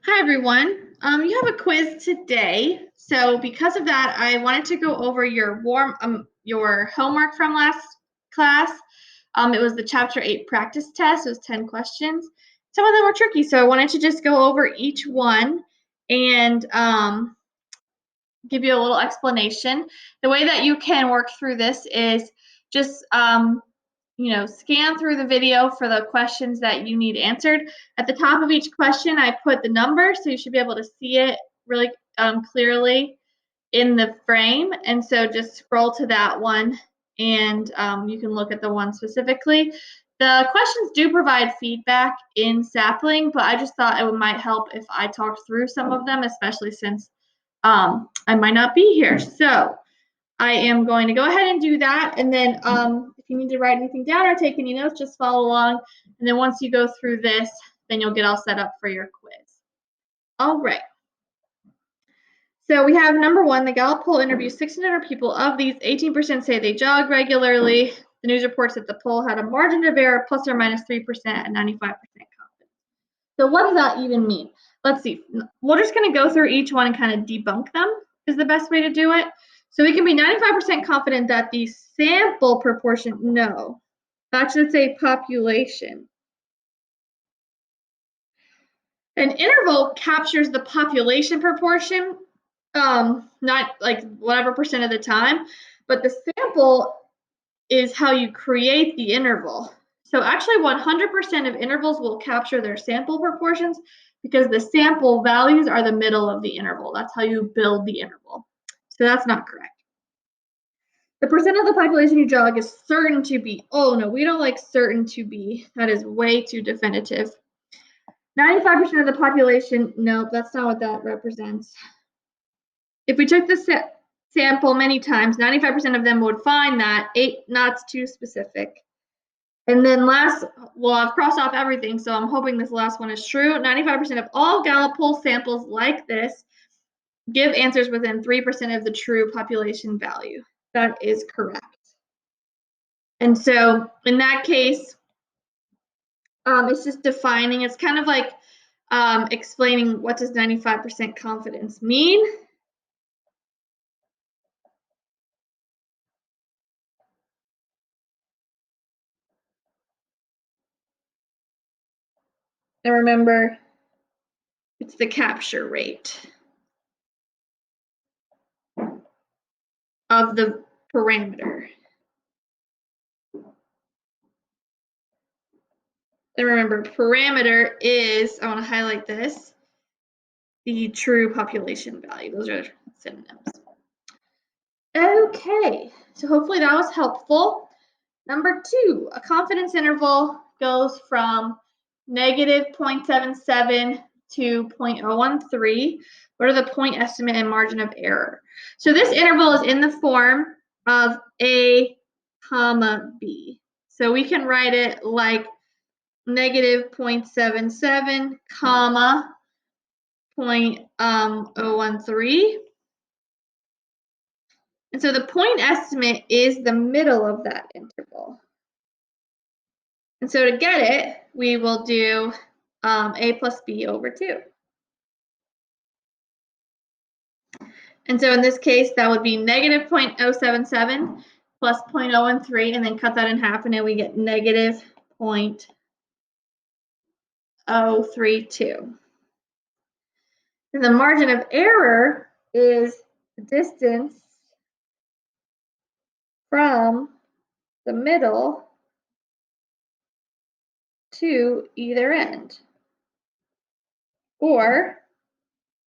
Hi everyone. You have a quiz today, so because of that, I wanted to go over your homework from last class. It was the Chapter 8 practice test. It was 10 questions. Some of them were tricky, so I wanted to just go over each one and give you a little explanation. The way that you can work through this is just scan through the video for the questions that you need answered. At the top of each question, I put the number, so you should be able to see it really clearly in the frame. And so just scroll to that one, and you can look at the one specifically. The questions do provide feedback in Sapling, but I just thought it might help if I talked through some of them, especially since I might not be here. So I am going to go ahead and do that. And then if you need to write anything down or take any notes, just follow along. And then once you go through this, then you'll get all set up for your quiz. All right. So we have number one, the Gallup poll interviews 1,600 people. Of these, 18% say they jog regularly. The news reports that the poll had a margin of error plus or minus 3% and 95% confidence. So what does that even mean? Let's see. We're just going to go through each one and kind of debunk them is the best way to do it. So we can be 95% confident that the sample proportion, no, that should say population. An interval captures the population proportion, not like whatever percent of the time, but the sample is how you create the interval. So actually 100% of intervals will capture their sample proportions because the sample values are the middle of the interval. That's how you build the interval. So that's not correct. The percent of the population you jog is certain to be. Oh no, we don't like certain to be. That is way too definitive. 95% of the population, no, that's not what that represents. If we took the sample many times, 95% of them would find that. 8, not too specific. And then last, well, I've crossed off everything, so I'm hoping this last one is true. 95% of all Gallup poll samples like this give answers within 3% of the true population value. That is correct. And so in that case, it's just defining. It's kind of like explaining what does 95% confidence mean. And remember, it's the capture rate of the parameter. And remember, parameter is, I want to highlight this, the true population value. Those are synonyms. Okay, so hopefully that was helpful. Number 2, a confidence interval goes from negative 0.77 to 0.013. What are the point estimate and margin of error? So this interval is in the form of A, comma, B. So we can write it like negative 0.77, comma, 0.013. And so the point estimate is the middle of that interval. And so to get it, we will do A plus B over 2. And so in this case, that would be negative 0.077 plus 0.013, and then cut that in half, and then we get negative 0.032. And the margin of error is the distance from the middle to either end, or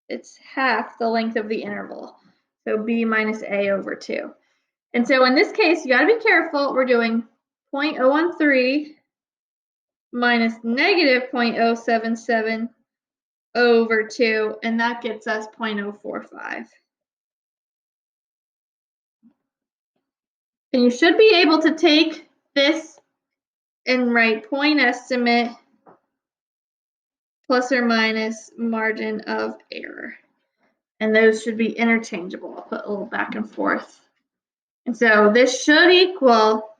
it's half the length of the interval, so B minus A over 2. And so in this case, you got to be careful. We're doing 0.013 minus negative 0.077 over 2, and that gets us 0.045. And you should be able to take this and write point estimate plus or minus margin of error. And those should be interchangeable. I'll put a little back and forth. And so this should equal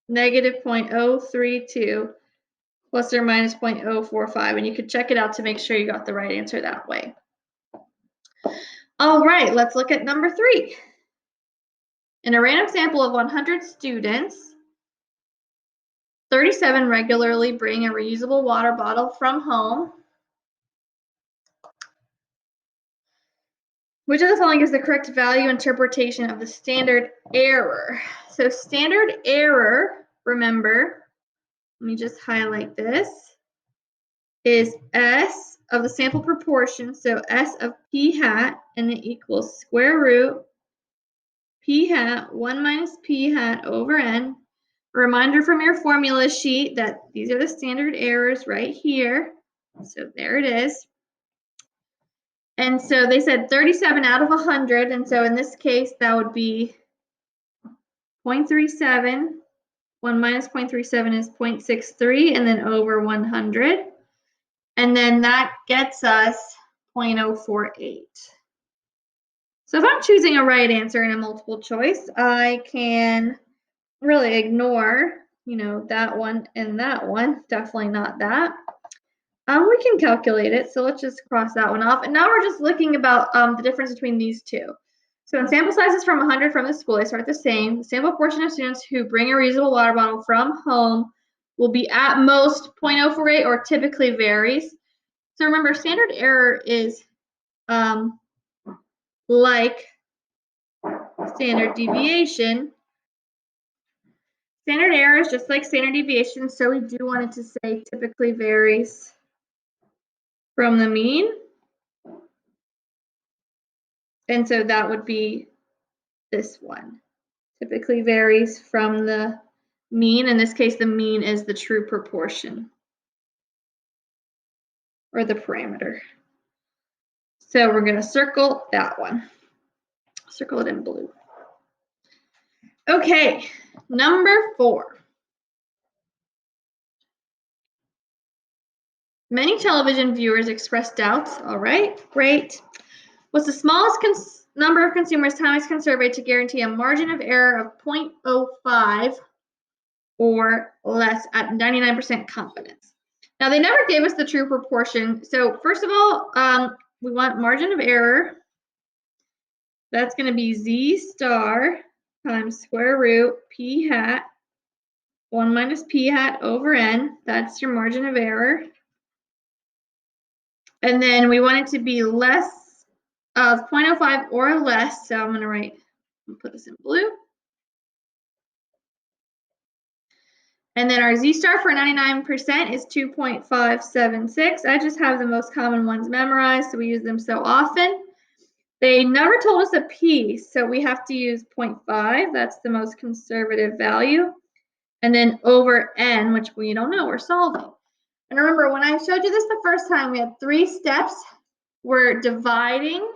negative 0.032 plus or minus 0.045, and you could check it out to make sure you got the right answer that way. All right, let's look at number 3. In a random sample of 100 students, 37 regularly bring a reusable water bottle from home. Which of the following is the correct value interpretation of the standard error? So standard error, remember, let me just highlight this, is S of the sample proportion, so S of p hat, and it equals square root p hat 1 minus p hat over n. A reminder from your formula sheet that these are the standard errors right here. So there it is. And so they said 37 out of 100, and so in this case, that would be 0.37. 1 minus 0.37 is 0.63, and then over 100. And then that gets us 0.048. So if I'm choosing a right answer in a multiple choice, I can really ignore, that one and that one. Definitely not that. We can calculate it, so let's just cross that one off. And now we're just looking about the difference between these two. So in sample sizes from 100 from the school, they start the same. The sample portion of students who bring a reusable water bottle from home will be at most 0.048 or typically varies. So remember, standard error is like standard deviation. Standard error is just like standard deviation, so we do want it to say typically varies from the mean. And so that would be this one. Typically varies from the mean. In this case, the mean is the true proportion or the parameter. So we're going to circle that one. Circle it in blue. Okay, number 4. Many television viewers express doubts. All right, great. What's the smallest number of consumers time is surveyed to guarantee a margin of error of 0.05 or less at 99% confidence? Now, they never gave us the true proportion. So first of all, we want margin of error. That's going to be Z star times square root p hat 1 minus p hat over n. That's your margin of error. And then we want it to be less of 0.05 or less. So I'm going to put this in blue. And then our Z star for 99% is 2.576. I just have the most common ones memorized, so we use them so often. They never told us a P, so we have to use 0.5. That's the most conservative value. And then over N, which we don't know, we're solving. And remember, when I showed you this the first time, we had 3 steps. We're dividing,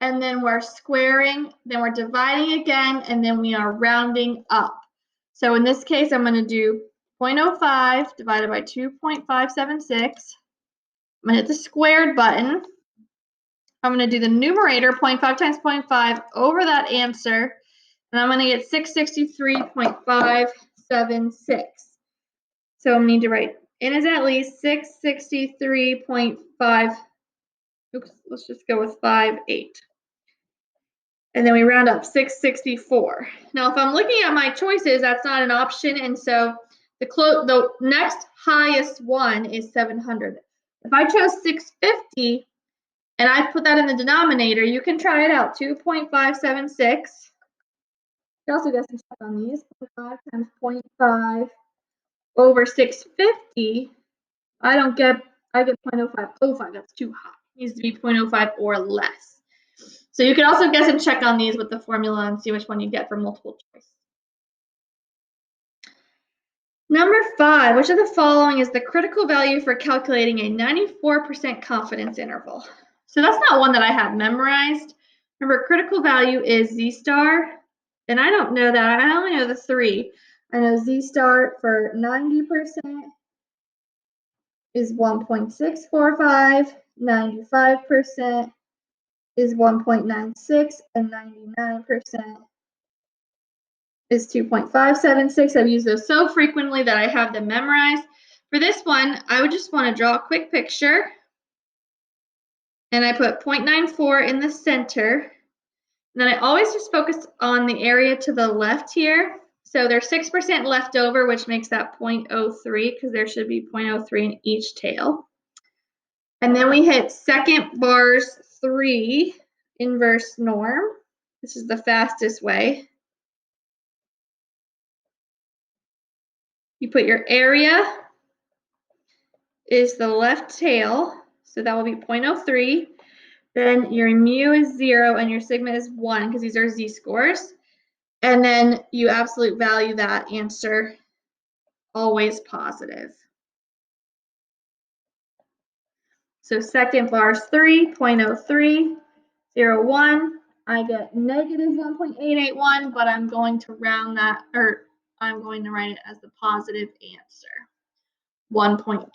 and then we're squaring, then we're dividing again, and then we are rounding up. So in this case, I'm going to do 0.05 divided by 2.576. I'm going to hit the squared button. I'm going to do the numerator, 0.5 times 0.5, over that answer, and I'm going to get 663.576. So I need to write n is at least 663.5. Oops, let's just go with 58. And then we round up 664. Now, if I'm looking at my choices, that's not an option, and so the next highest one is 700. If I chose 650 and I put that in the denominator, you can try it out. 2.576. You also get some stuff on these. 0.5 times 0.5 over 650. I get 0.05. That's too high. It needs to be 0.05 or less. So you can also guess and check on these with the formula and see which one you get for multiple choice. Number 5, which of the following is the critical value for calculating a 94% confidence interval? So that's not one that I have memorized. Remember, critical value is Z star, and I don't know that. I only know the 3. I know Z star for 90% is 1.645, 95% is 1.96, and 99% is 2.576. I've used those so frequently that I have them memorized. For this one, I would just want to draw a quick picture. And I put 0.94 in the center. And then I always just focus on the area to the left here. So there's 6% left over, which makes that 0.03 because there should be 0.03 in each tail. And then we hit second bars 3, inverse norm. This is the fastest way. You put your area is the left tail, so that will be 0.03. Then your mu is 0 and your sigma is 1 because these are z-scores. And then you absolute value that answer, always positive. So second bar is 3, 0.03, 0, 1. I get negative 1.881, but I'm going to round that, or I'm going to write it as the positive answer, 1.881.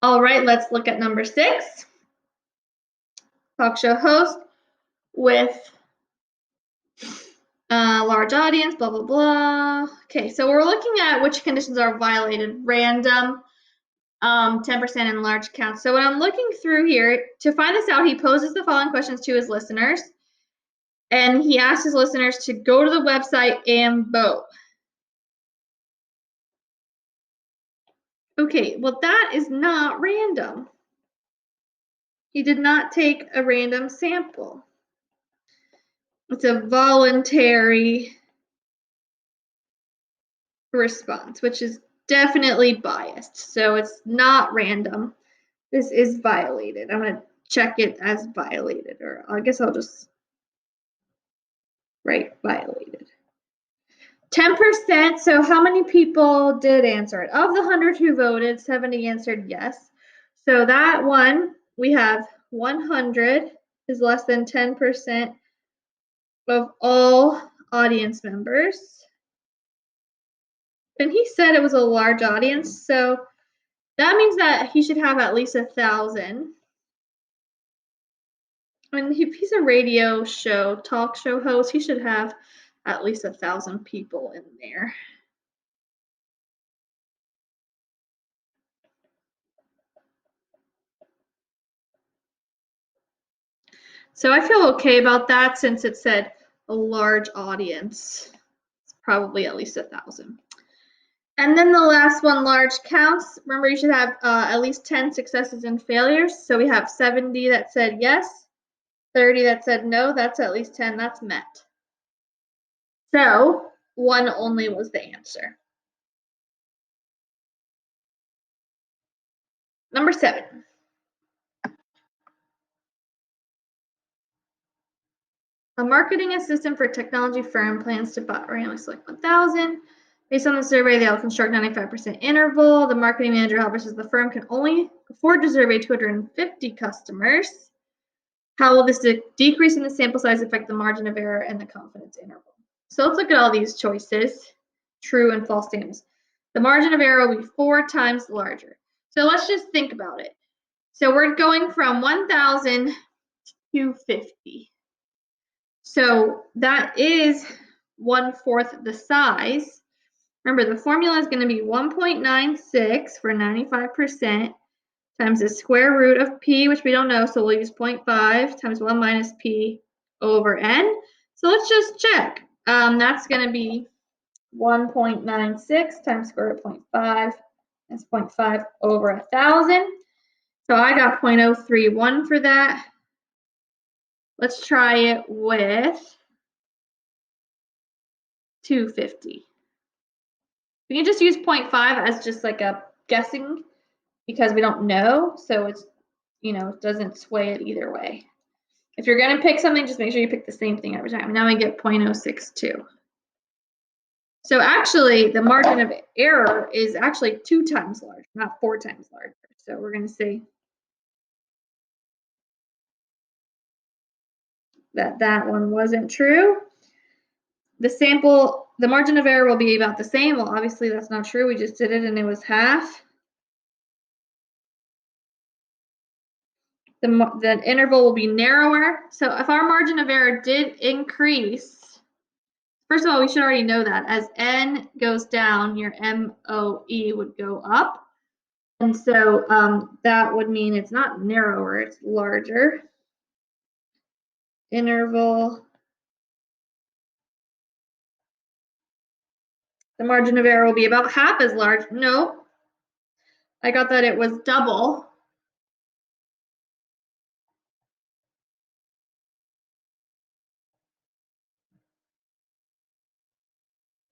All right, let's look at number 6. Talk show host with large audience, blah, blah, blah. Okay, so we're looking at which conditions are violated. Random, 10% in large counts. So when I'm looking through here, to find this out, he poses the following questions to his listeners. And he asks his listeners to go to the website and vote. Okay, well, that is not random. He did not take a random sample. It's a voluntary response, which is definitely biased. So it's not random. This is violated. I'm going to check it as violated, or I guess I'll just write violated. 10%, so how many people did answer it? Of the 100 who voted, 70 answered yes. So that one, we have 100 is less than 10% of all audience members. And he said it was a large audience, so that means that he should have at least 1,000. And if he's a radio show, talk show host, he should have at least 1,000 people in there. So I feel okay about that since it said a large audience. It's probably at least 1,000. And then the last one, large counts. Remember, you should have at least 10 successes and failures. So we have 70 that said yes, 30 that said no. That's at least 10. That's met. So 1 only was the answer. Number 7. A marketing assistant for a technology firm plans to randomly select 1,000. Based on the survey, they'll construct 95% interval. The marketing manager, however, says the firm can only afford to survey 250 customers. How will this decrease in the sample size affect the margin of error and the confidence interval? So let's look at all these choices, true and false statements. The margin of error will be 4 times larger. So let's just think about it. So we're going from 1,000 to 250. So that is 1/4 the size. Remember, the formula is going to be 1.96 for 95% times the square root of p, which we don't know, so we'll use 0.5 times 1 minus p over n. So let's just check. That's going to be 1.96 times square root of 0.5. That's 0.5 over 1,000. So I got 0.031 for that. Let's try it with 250. We can just use 0.5 as just like a guessing because we don't know. So it's, it doesn't sway it either way. If you're going to pick something, just make sure you pick the same thing every time. Now we get 0.062. So actually, the margin of error is actually 2 times larger, not 4 times larger. So we're going to say that that one wasn't true. The margin of error will be about the same. Well, obviously that's not true. We just did it and it was half. The interval will be narrower. So if our margin of error did increase, first of all, we should already know that as n goes down, your MOE would go up. And so that would mean it's not narrower, it's larger. Interval. The margin of error will be about half as large. No, I got that it was double.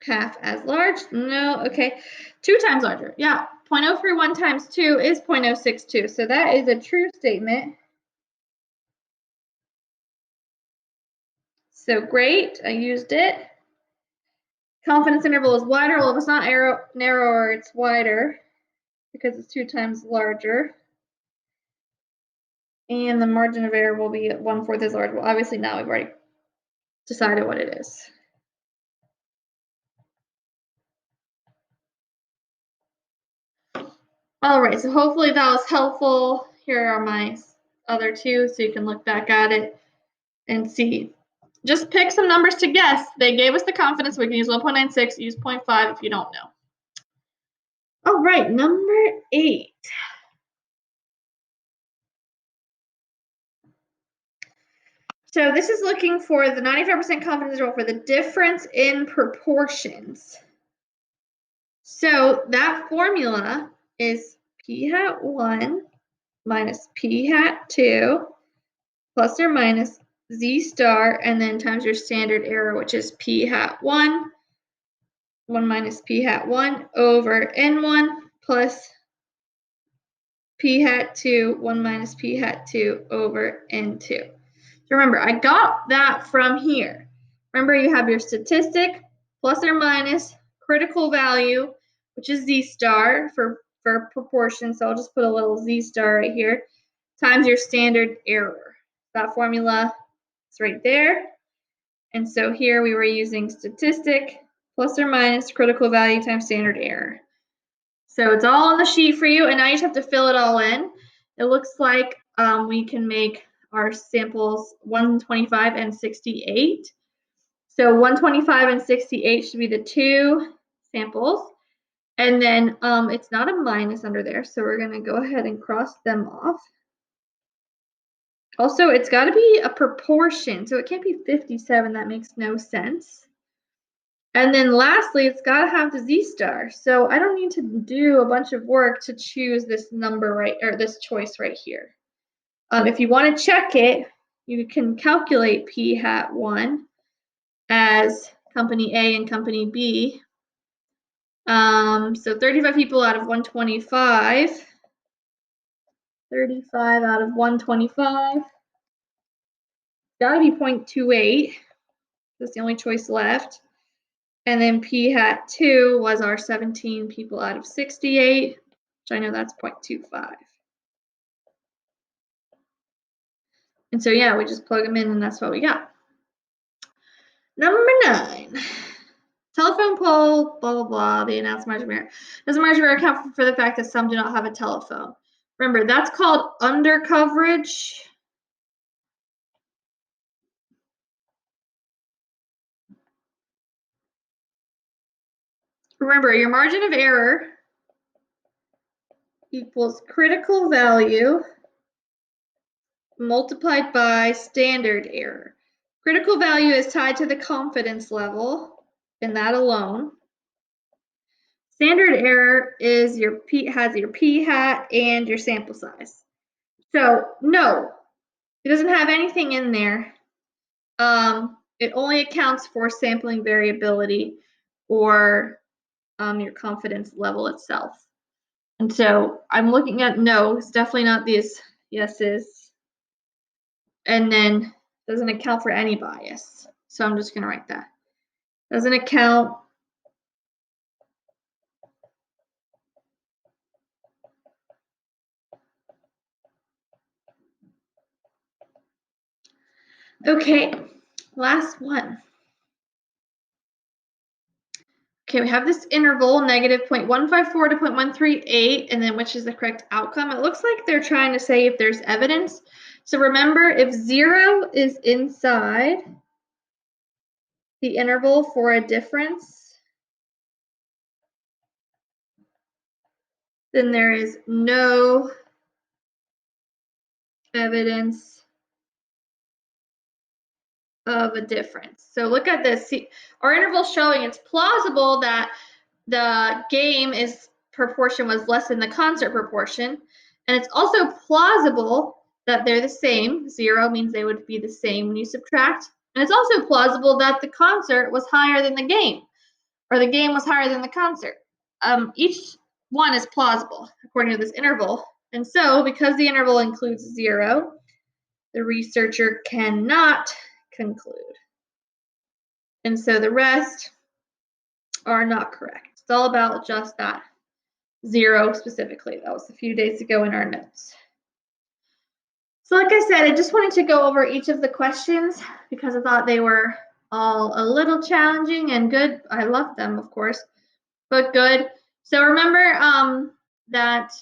Half as large? No, okay. 2 times larger. Yeah, 0.031 times 2 is 0.062. So that is a true statement. So great, I used it. Confidence interval is wider. Well, if it's not narrower, it's wider because it's 2 times larger. And the margin of error will be 1/4 as large. Well, obviously now we've already decided what it is. All right, so hopefully that was helpful. Here are my other two, so you can look back at it and see. Just pick some numbers to guess. They gave us the confidence. We can use 1.96, use 0.5 if you don't know. All right, number 8. So this is looking for the 95% confidence interval for the difference in proportions. So that formula is p hat 1 minus p hat 2 plus or minus z star, and then times your standard error, which is p hat 1 minus p hat 1 over n1 plus p hat 2 1 minus p hat 2 over n2. So remember, I got that from here. Remember, you have your statistic plus or minus critical value, which is z star for proportion. So I'll just put a little z star right here, times your standard error. That formula is right there. And so here we were using statistic plus or minus critical value times standard error. So it's all on the sheet for you, and now you just have to fill it all in. It looks like we can make our samples 125 and 68. So 125 and 68 should be the 2 samples. And then it's not a minus under there, so we're going to go ahead and cross them off. Also, it's got to be a proportion, so it can't be 57. That makes no sense. And then lastly, it's got to have the z star. So I don't need to do a bunch of work to choose this number right, or this choice right here. If you want to check it, you can calculate p hat 1 as company A and company B. So 35 people out of 125. 35 out of 125. Got to be 0.28. That's the only choice left. And then p hat 2 was our 17 people out of 68, which I know that's 0.25. And so, yeah, we just plug them in and that's what we got. Number 9. Telephone pole, blah, blah, blah, the announced margin of error. Does the margin of error account for the fact that some do not have a telephone? Remember, that's called under coverage. Remember, your margin of error equals critical value multiplied by standard error. Critical value is tied to the confidence level, and that alone. Standard error is has your p hat and your sample size. So no, it doesn't have anything in there. It only accounts for sampling variability or your confidence level itself. And so I'm looking at no, it's definitely not these yeses. And then doesn't account for any bias. So I'm just going to write that. Doesn't account. Okay, last one. Okay, we have this interval, negative 0.154 to 0.138, and then which is the correct outcome. It looks like they're trying to say if there's evidence. So remember, if 0 is inside the interval for a difference, then there is no evidence of a difference. So look at this. See, our interval showing it's plausible that the game is proportion was less than the concert proportion. And it's also plausible that they're the same. 0 means they would be the same when you subtract. And it's also plausible that the concert was higher than the game, or the game was higher than the concert. Each one is plausible according to this interval. And so because the interval includes 0, the researcher cannot conclude. And so the rest are not correct. It's all about just that 0 specifically. That was a few days ago in our notes. So like I said, I just wanted to go over each of the questions because I thought they were all a little challenging and good. I loved them, of course, but good. So remember that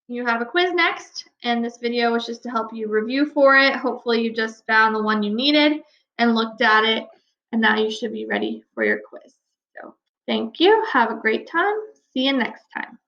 you have a quiz next, and this video was just to help you review for it. Hopefully you just found the one you needed and looked at it, and now you should be ready for your quiz. So thank you. Have a great time. See you next time.